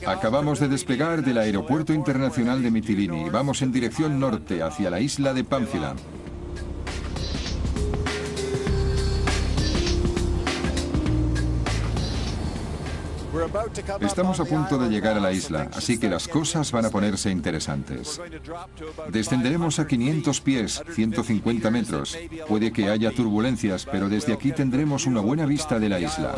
Acabamos de despegar del Aeropuerto Internacional de Mitilini y vamos en dirección norte, hacia la isla de Pánfila. Estamos a punto de llegar a la isla, así que las cosas van a ponerse interesantes. Descenderemos a 500 pies, 150 metros. Puede que haya turbulencias, pero desde aquí tendremos una buena vista de la isla.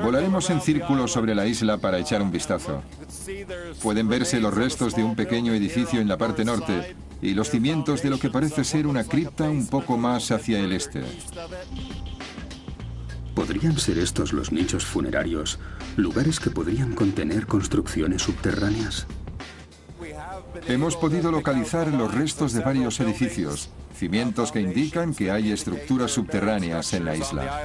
Volaremos en círculo sobre la isla para echar un vistazo. Pueden verse los restos de un pequeño edificio en la parte norte y los cimientos de lo que parece ser una cripta un poco más hacia el este. ¿Podrían ser estos los nichos funerarios, lugares que podrían contener construcciones subterráneas? Hemos podido localizar los restos de varios edificios, cimientos que indican que hay estructuras subterráneas en la isla.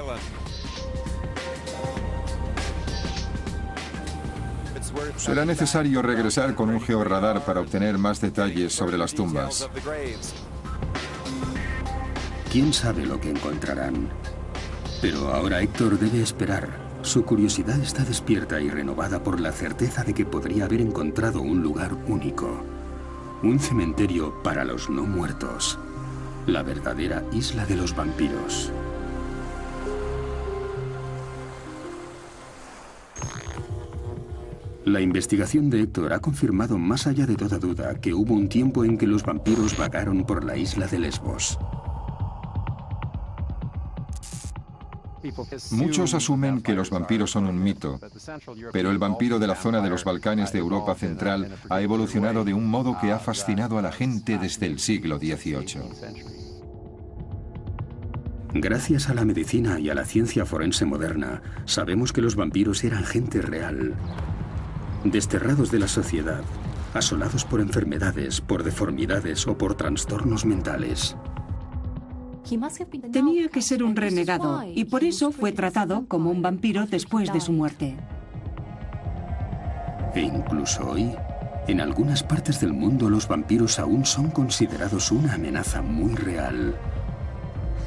Será necesario regresar con un georradar para obtener más detalles sobre las tumbas. ¿Quién sabe lo que encontrarán? Pero ahora Héctor debe esperar. Su curiosidad está despierta y renovada por la certeza de que podría haber encontrado un lugar único. Un cementerio para los no muertos. La verdadera isla de los vampiros. La investigación de Héctor ha confirmado más allá de toda duda que hubo un tiempo en que los vampiros vagaron por la isla de Lesbos. Muchos asumen que los vampiros son un mito, pero el vampiro de la zona de los Balcanes de Europa Central ha evolucionado de un modo que ha fascinado a la gente desde el siglo XVIII. Gracias a la medicina y a la ciencia forense moderna, sabemos que los vampiros eran gente real. Desterrados de la sociedad, asolados por enfermedades, por deformidades o por trastornos mentales. Tenía que ser un renegado y por eso fue tratado como un vampiro después de su muerte. E incluso hoy, en algunas partes del mundo los vampiros aún son considerados una amenaza muy real.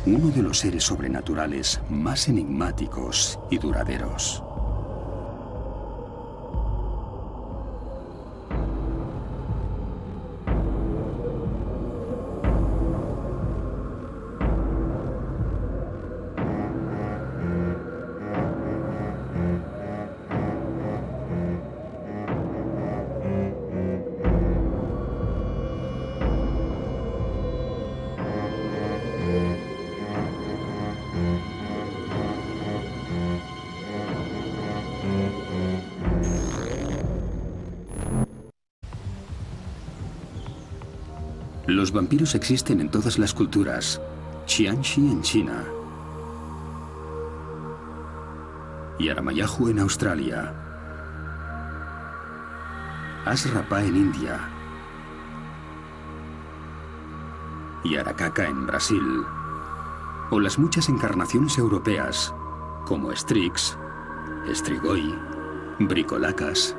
Uno de los seres sobrenaturales más enigmáticos y duraderos. Los vampiros existen en todas las culturas. Xianxi en China. Yaramayahu en Australia. Asrapa en India. Yarakaca en Brasil. O las muchas encarnaciones europeas, como Strix, Strigoi, Bricolacas,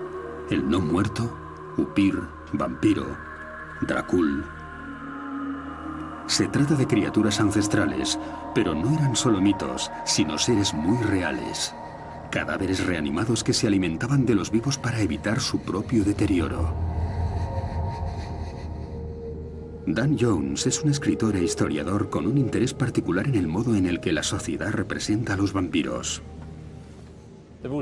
el no muerto, Upir, vampiro, Dracul. Se trata de criaturas ancestrales, pero no eran solo mitos, sino seres muy reales. Cadáveres reanimados que se alimentaban de los vivos para evitar su propio deterioro. Dan Jones es un escritor e historiador con un interés particular en el modo en el que la sociedad representa a los vampiros.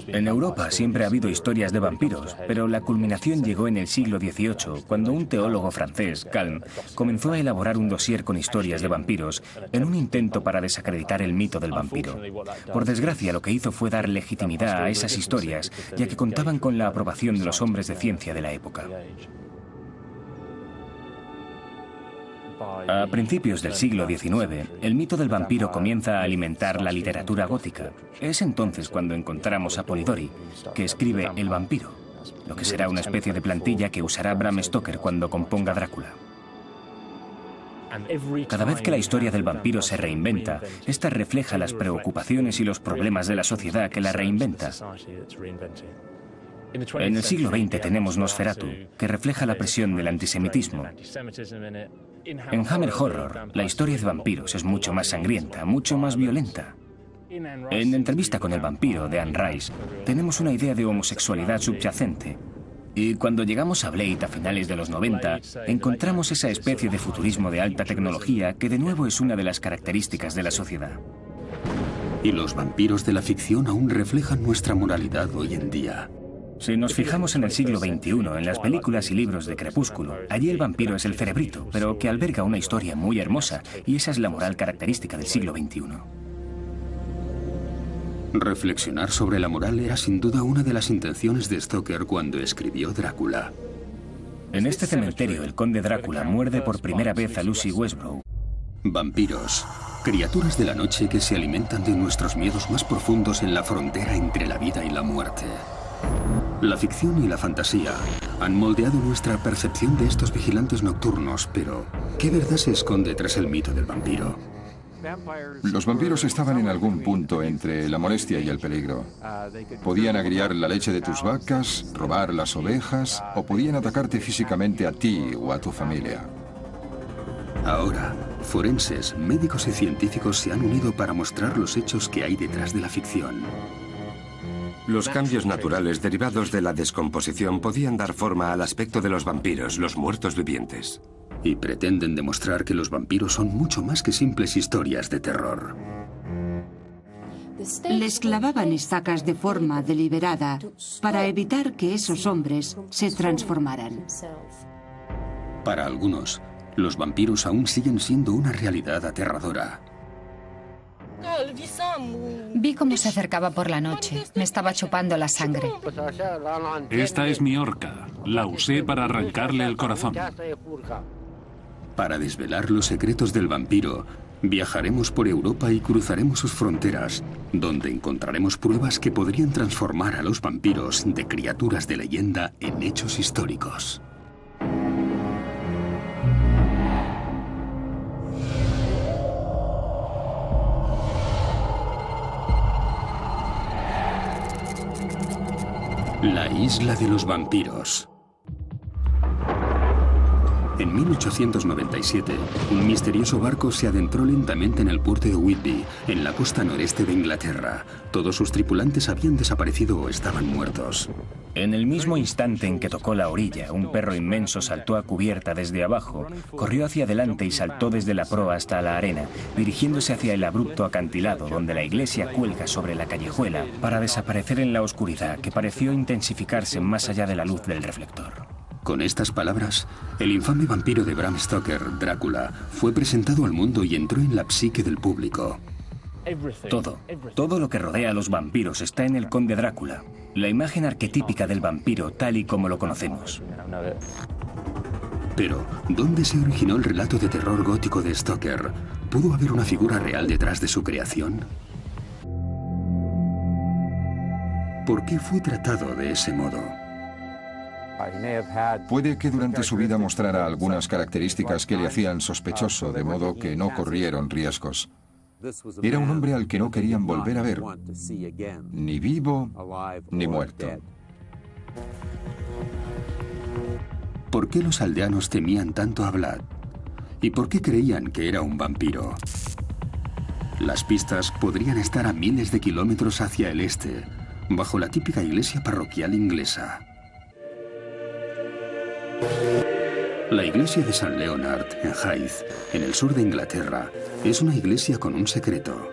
En Europa siempre ha habido historias de vampiros, pero la culminación llegó en el siglo XVIII, cuando un teólogo francés, Calme, comenzó a elaborar un dossier con historias de vampiros en un intento para desacreditar el mito del vampiro. Por desgracia, lo que hizo fue dar legitimidad a esas historias, ya que contaban con la aprobación de los hombres de ciencia de la época. A principios del siglo XIX, el mito del vampiro comienza a alimentar la literatura gótica. Es entonces cuando encontramos a Polidori, que escribe El vampiro, lo que será una especie de plantilla que usará Bram Stoker cuando componga Drácula. Cada vez que la historia del vampiro se reinventa, esta refleja las preocupaciones y los problemas de la sociedad que la reinventa. En el siglo XX tenemos Nosferatu, que refleja la presión del antisemitismo. En Hammer Horror, la historia de vampiros es mucho más sangrienta, mucho más violenta. En Entrevista con el vampiro, de Anne Rice, tenemos una idea de homosexualidad subyacente. Y cuando llegamos a Blade a finales de los 90, encontramos esa especie de futurismo de alta tecnología que de nuevo es una de las características de la sociedad. Y los vampiros de la ficción aún reflejan nuestra moralidad hoy en día. Si nos fijamos en el siglo XXI, en las películas y libros de Crepúsculo, allí el vampiro es el cerebrito, pero que alberga una historia muy hermosa, y esa es la moral característica del siglo XXI. Reflexionar sobre la moral era sin duda una de las intenciones de Stoker cuando escribió Drácula. En este cementerio, el conde Drácula muerde por primera vez a Lucy Westbrook. Vampiros, criaturas de la noche que se alimentan de nuestros miedos más profundos en la frontera entre la vida y la muerte. La ficción y la fantasía han moldeado nuestra percepción de estos vigilantes nocturnos, pero ¿qué verdad se esconde tras el mito del vampiro? Los vampiros estaban en algún punto entre la molestia y el peligro. Podían agriar la leche de tus vacas, robar las ovejas, o podían atacarte físicamente a ti o a tu familia. Ahora, forenses, médicos y científicos se han unido para mostrar los hechos que hay detrás de la ficción. Los cambios naturales derivados de la descomposición podían dar forma al aspecto de los vampiros, los muertos vivientes. Y pretenden demostrar que los vampiros son mucho más que simples historias de terror. Les clavaban estacas de forma deliberada para evitar que esos hombres se transformaran. Para algunos, los vampiros aún siguen siendo una realidad aterradora. Vi cómo se acercaba por la noche. Me estaba chupando la sangre. Esta es mi horca. La usé para arrancarle el corazón. Para desvelar los secretos del vampiro, viajaremos por Europa y cruzaremos sus fronteras, donde encontraremos pruebas que podrían transformar a los vampiros de criaturas de leyenda en hechos históricos. La isla de los vampiros. En 1897, un misterioso barco se adentró lentamente en el puerto de Whitby, en la costa noreste de Inglaterra. Todos sus tripulantes habían desaparecido o estaban muertos. En el mismo instante en que tocó la orilla, un perro inmenso saltó a cubierta desde abajo, corrió hacia adelante y saltó desde la proa hasta la arena, dirigiéndose hacia el abrupto acantilado donde la iglesia cuelga sobre la callejuela, para desaparecer en la oscuridad que pareció intensificarse más allá de la luz del reflector. Con estas palabras, el infame vampiro de Bram Stoker, Drácula, fue presentado al mundo y entró en la psique del público. Todo lo que rodea a los vampiros está en el conde Drácula, la imagen arquetípica del vampiro tal y como lo conocemos. Pero, ¿dónde se originó el relato de terror gótico de Stoker? ¿Pudo haber una figura real detrás de su creación? ¿Por qué fue tratado de ese modo? Puede que durante su vida mostrara algunas características que le hacían sospechoso, de modo que no corrieron riesgos. Era un hombre al que no querían volver a ver, ni vivo ni muerto. ¿Por qué los aldeanos temían tanto a Vlad? ¿Y por qué creían que era un vampiro? Las pistas podrían estar a miles de kilómetros hacia el este, bajo la típica iglesia parroquial inglesa. La iglesia de St. Leonard, en Hythe, en el sur de Inglaterra, es una iglesia con un secreto.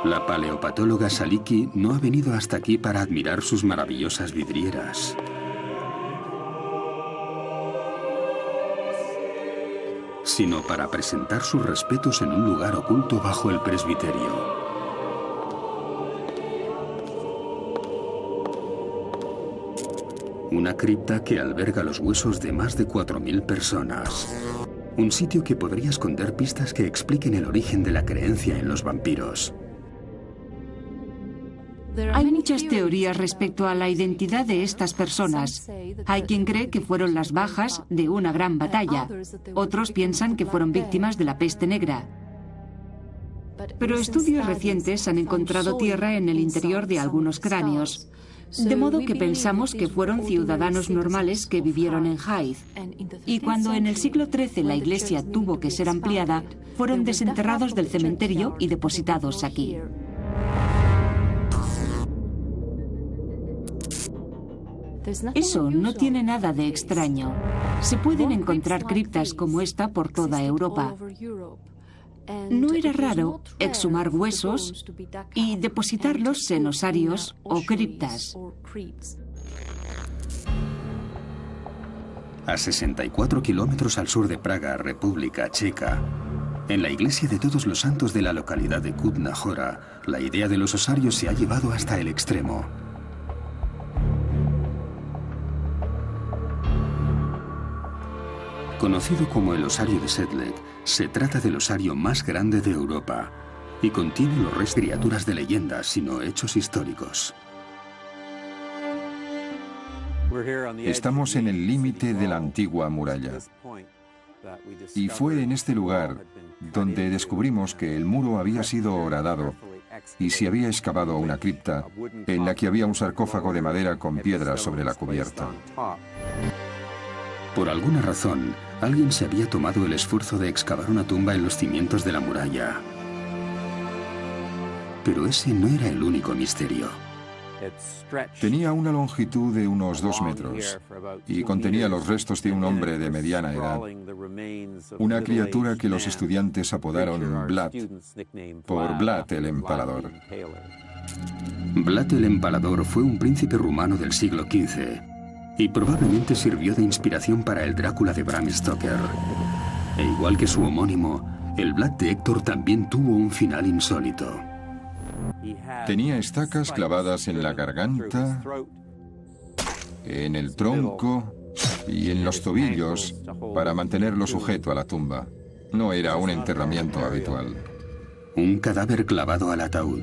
La paleopatóloga Saliki no ha venido hasta aquí para admirar sus maravillosas vidrieras. Sino para presentar sus respetos en un lugar oculto bajo el presbiterio. Una cripta que alberga los huesos de más de 4.000 personas. Un sitio que podría esconder pistas que expliquen el origen de la creencia en los vampiros. Hay muchas teorías respecto a la identidad de estas personas. Hay quien cree que fueron las bajas de una gran batalla. Otros piensan que fueron víctimas de la peste negra. Pero estudios recientes han encontrado tierra en el interior de algunos cráneos. De modo que pensamos que fueron ciudadanos normales que vivieron en Hythe. Y cuando en el siglo XIII la iglesia tuvo que ser ampliada, fueron desenterrados del cementerio y depositados aquí. Eso no tiene nada de extraño. Se pueden encontrar criptas como esta por toda Europa. No era raro exhumar huesos y depositarlos en osarios o criptas. A 64 kilómetros al sur de Praga, República Checa, en la iglesia de Todos los Santos de la localidad de Kutna Hora, la idea de los osarios se ha llevado hasta el extremo. Conocido como el osario de Sedlec, se trata del osario más grande de Europa y contiene los restos de criaturas de leyendas, sino hechos históricos. Estamos en el límite de la antigua muralla. Y fue en este lugar donde descubrimos que el muro había sido horadado y se había excavado una cripta en la que había un sarcófago de madera con piedras sobre la cubierta. Por alguna razón, alguien se había tomado el esfuerzo de excavar una tumba en los cimientos de la muralla. Pero ese no era el único misterio. Tenía una longitud de unos 2 metros y contenía los restos de un hombre de mediana edad, una criatura que los estudiantes apodaron Vlad, por Vlad el Empalador. Vlad el Empalador fue un príncipe rumano del siglo XV y probablemente sirvió de inspiración para el Drácula de Bram Stoker. E igual que su homónimo, el Vlad de Héctor también tuvo un final insólito. Tenía estacas clavadas en la garganta, en el tronco y en los tobillos para mantenerlo sujeto a la tumba. No era un enterramiento habitual. Un cadáver clavado al ataúd.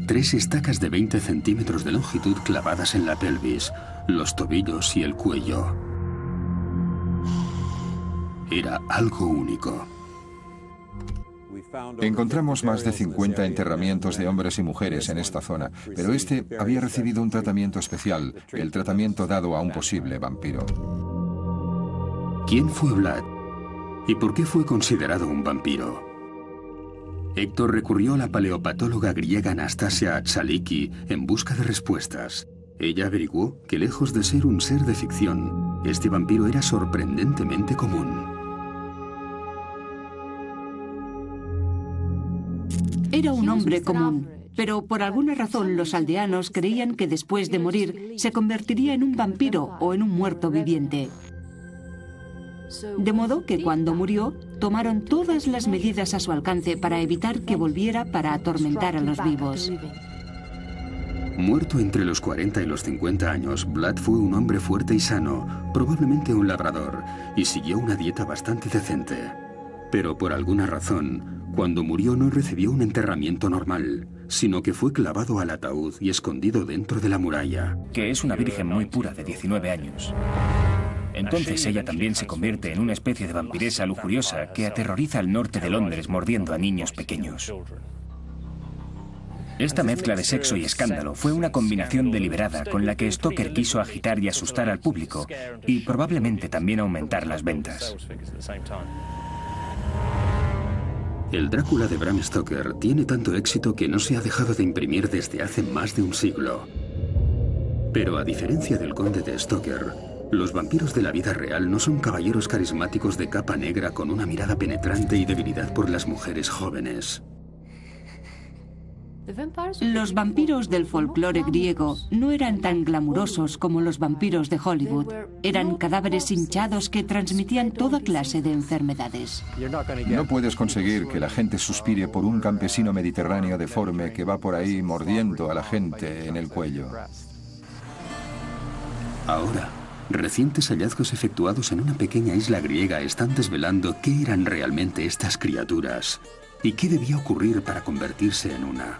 3 estacas de 20 centímetros de longitud clavadas en la pelvis, los tobillos y el cuello. Era algo único. Encontramos más de 50 enterramientos de hombres y mujeres en esta zona, pero este había recibido un tratamiento especial, el tratamiento dado a un posible vampiro. ¿Quién fue Vlad? ¿Y por qué fue considerado un vampiro? Héctor recurrió a la paleopatóloga griega Anastasia Tsaliki en busca de respuestas. Ella averiguó que, lejos de ser un ser de ficción, este vampiro era sorprendentemente común. Era un hombre común, pero por alguna razón los aldeanos creían que después de morir se convertiría en un vampiro o en un muerto viviente. De modo que cuando murió, tomaron todas las medidas a su alcance para evitar que volviera para atormentar a los vivos. Muerto entre los 40 y los 50 años, Vlad fue un hombre fuerte y sano, probablemente un labrador, y siguió una dieta bastante decente. Pero por alguna razón, cuando murió no recibió un enterramiento normal, sino que fue clavado al ataúd y escondido dentro de la muralla. Que es una virgen muy pura de 19 años. Entonces ella también se convierte en una especie de vampiresa lujuriosa que aterroriza al norte de Londres mordiendo a niños pequeños. Esta mezcla de sexo y escándalo fue una combinación deliberada con la que Stoker quiso agitar y asustar al público y probablemente también aumentar las ventas. El Drácula de Bram Stoker tiene tanto éxito que no se ha dejado de imprimir desde hace más de un siglo. Pero a diferencia del Conde de Stoker, los vampiros de la vida real no son caballeros carismáticos de capa negra con una mirada penetrante y debilidad por las mujeres jóvenes. Los vampiros del folclore griego no eran tan glamurosos como los vampiros de Hollywood. Eran cadáveres hinchados que transmitían toda clase de enfermedades. No puedes conseguir que la gente suspire por un campesino mediterráneo deforme que va por ahí mordiendo a la gente en el cuello. Ahora, recientes hallazgos efectuados en una pequeña isla griega están desvelando qué eran realmente estas criaturas y qué debía ocurrir para convertirse en una.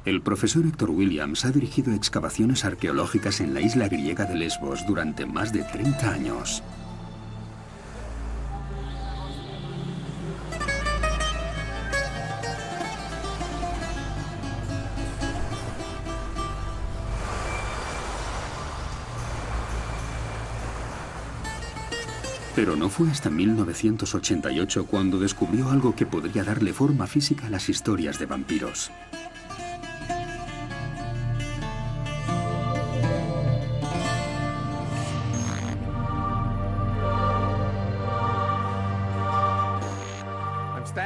El profesor Héctor Williams ha dirigido excavaciones arqueológicas en la isla griega de Lesbos durante más de 30 años. Pero no fue hasta 1988 cuando descubrió algo que podría darle forma física a las historias de vampiros.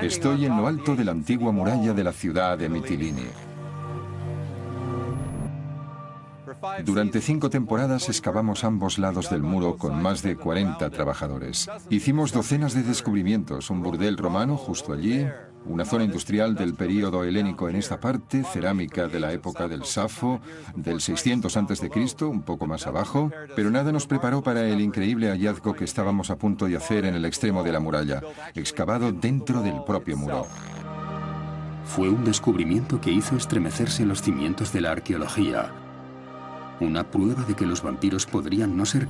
Estoy en lo alto de la antigua muralla de la ciudad de Mitilini. Durante 5 temporadas excavamos ambos lados del muro con más de 40 trabajadores. Hicimos docenas de descubrimientos, un burdel romano justo allí, una zona industrial del período helénico en esta parte, cerámica de la época del Safo, del 600 a.C., un poco más abajo, pero nada nos preparó para el increíble hallazgo que estábamos a punto de hacer en el extremo de la muralla, excavado dentro del propio muro. Fue un descubrimiento que hizo estremecerse los cimientos de la arqueología. Una prueba de que los vampiros podrían no ser